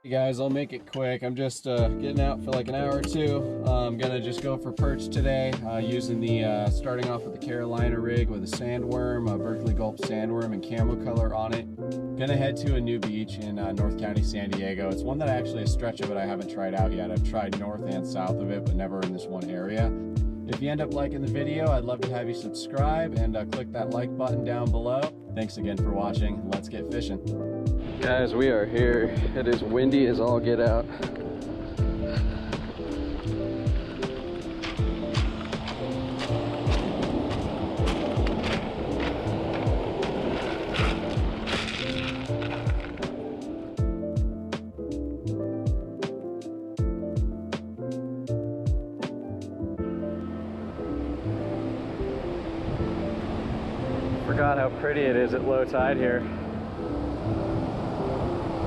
Hey guys, I'll make it quick. I'm just getting out for like an hour or two. I'm gonna just go for perch today, using the starting off with the Carolina rig with a sandworm, a Berkley Gulp sandworm and camo color on it. Gonna head to a new beach in North County, San Diego. It's one that actually a stretch of it I haven't tried out yet. I've tried north and south of it, but never in this one area. If you end up liking the video, I'd love to have you subscribe and click that like button down below. Thanks again for watching. Let's get fishing. Guys, we are here. It is windy as all get out. Forgot how pretty it is at low tide here.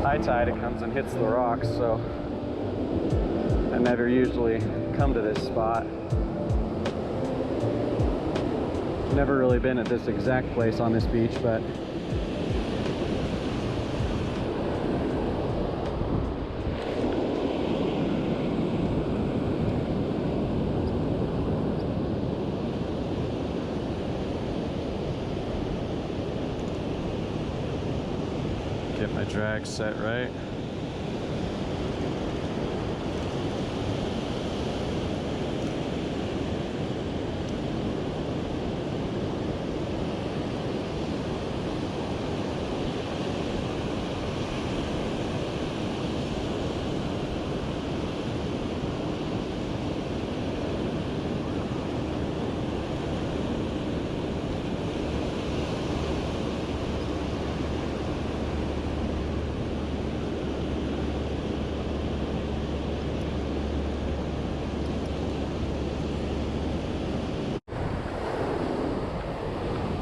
High tide, it comes and hits the rocks, so I never usually come to this spot. Never really been at this exact place on this beach, but get my drag set right.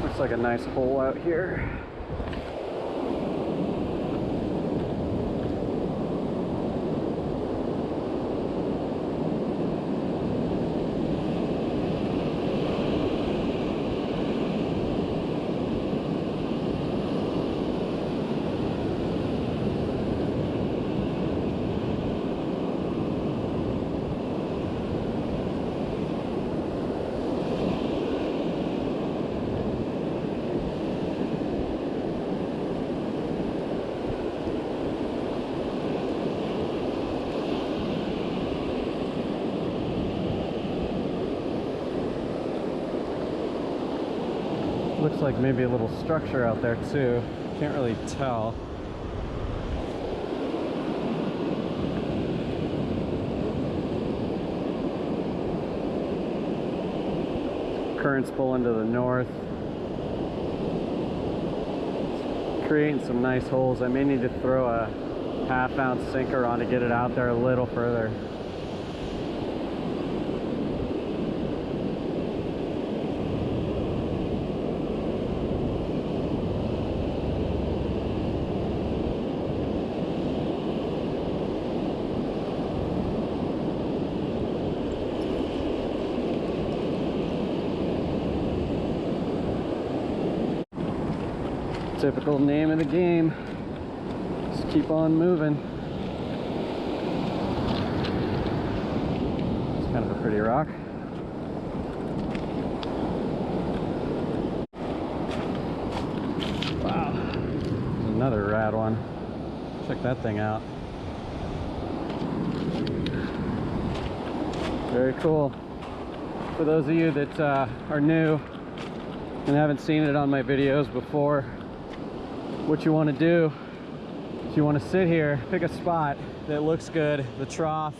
Looks like a nice hole out here. Looks like maybe a little structure out there too. Can't really tell. Currents pulling to the north. It's creating some nice holes. I may need to throw a 1/2 ounce sinker on to get it out there a little further. Typical name of the game. Just keep on moving. It's kind of a pretty rock. Wow. There's another rad one. Check that thing out. Very cool. For those of you that are new and haven't seen it on my videos before, what you want to do is you want to sit here, pick a spot that looks good, the trough,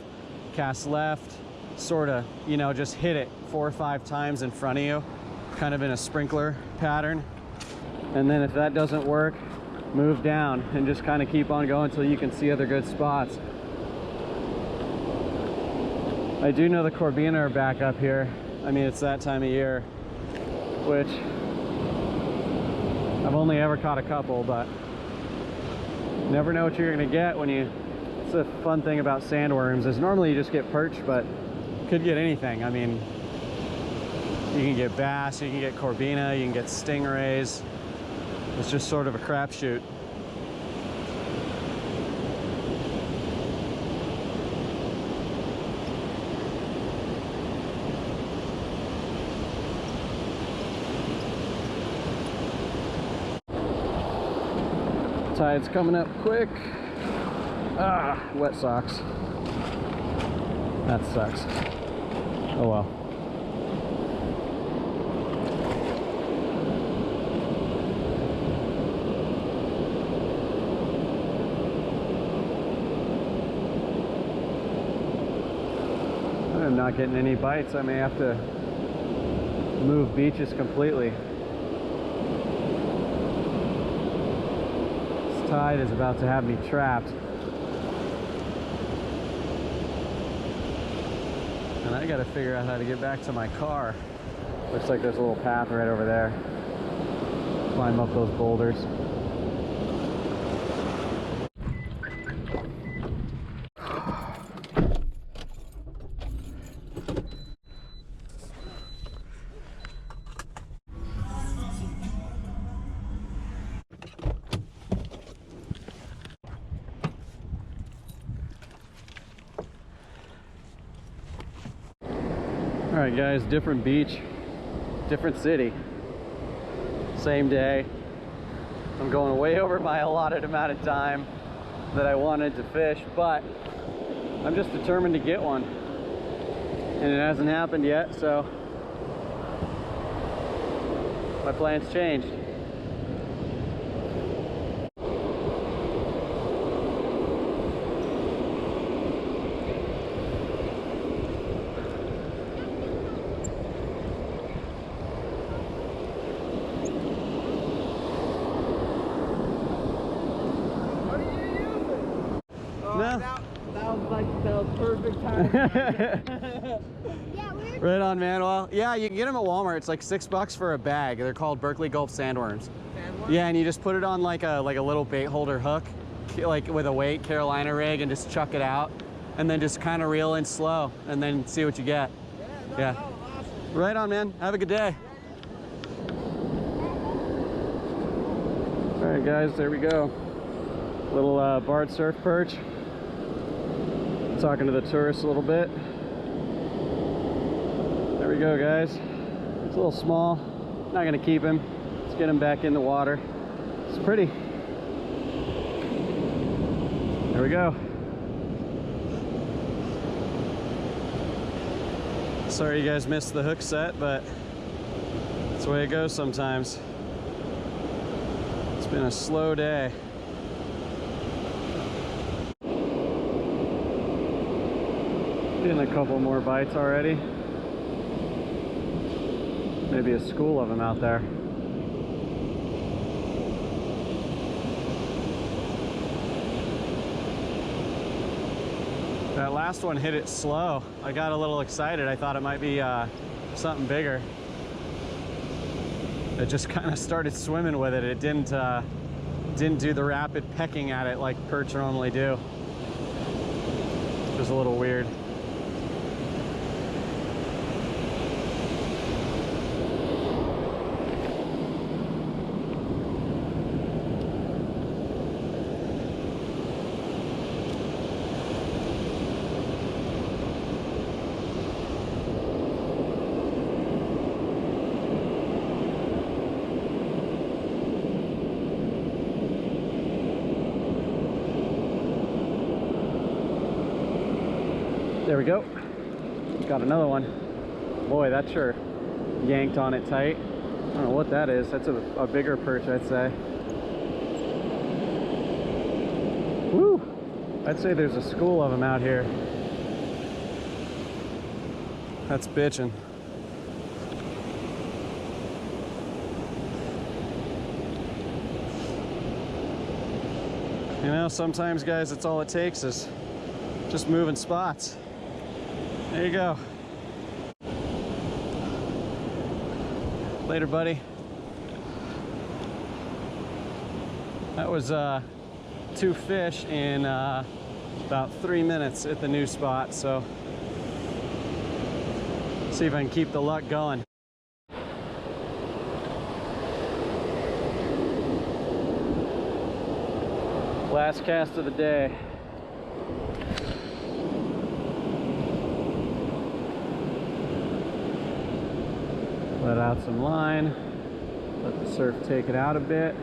cast left, sort of, you know, just hit it 4 or 5 times in front of you, kind of in a sprinkler pattern. And then if that doesn't work, move down and just kind of keep on going until you can see other good spots. I do know the Corbina are back up here. I mean, it's that time of year, which I've only ever caught a couple, but you never know what you're gonna get when you... It's a fun thing about sandworms is normally you just get perch, but you could get anything. I mean, you can get bass, you can get Corbina, you can get stingrays. It's just sort of a crapshoot. Tide's coming up quick. Ah, wet socks. That sucks. Oh well. I'm not getting any bites. I may have to move beaches completely. This tide is about to have me trapped. And I gotta figure out how to get back to my car. Looks like there's a little path right over there. Climb up those boulders. Alright guys, different beach, different city, same day. I'm going way over my allotted amount of time that I wanted to fish, but I'm just determined to get one. And it hasn't happened yet, so my plans changed. That was perfect time. Yeah, right on, man. Well, yeah, you can get them at Walmart. It's like $6 for a bag. They're called Berkley Gulp Sandworms. Yeah, and you just put it on like a little bait holder hook, like with a weight Carolina rig, and just chuck it out, and then just kind of reel in slow, and then see what you get. Yeah. That was awesome. Right on, man. Have a good day. All right, guys, there we go. Little barred surf perch. Talking to the tourists a little bit. There we go, guys. It's a little small. Not gonna keep him. Let's get him back in the water. It's pretty. There we go. Sorry you guys missed the hook set, but that's the way it goes sometimes. It's been a slow day. Getting a couple more bites already. Maybe a school of them out there. That last one hit it slow. I got a little excited. I thought it might be something bigger. It just kind of started swimming with it. It didn't do the rapid pecking at it like perch normally do. It was a little weird. There we go. Got another one. Boy, that sure yanked on it tight. I don't know what that is. That's a bigger perch, I'd say. Woo! I'd say there's a school of them out here. That's bitching. You know, sometimes, guys, that's all it takes is just moving spots. There you go. Later, buddy. That was 2 fish in about 3 minutes at the new spot, so see if I can keep the luck going. Last cast of the day. Let out some line, let the surf take it out a bit.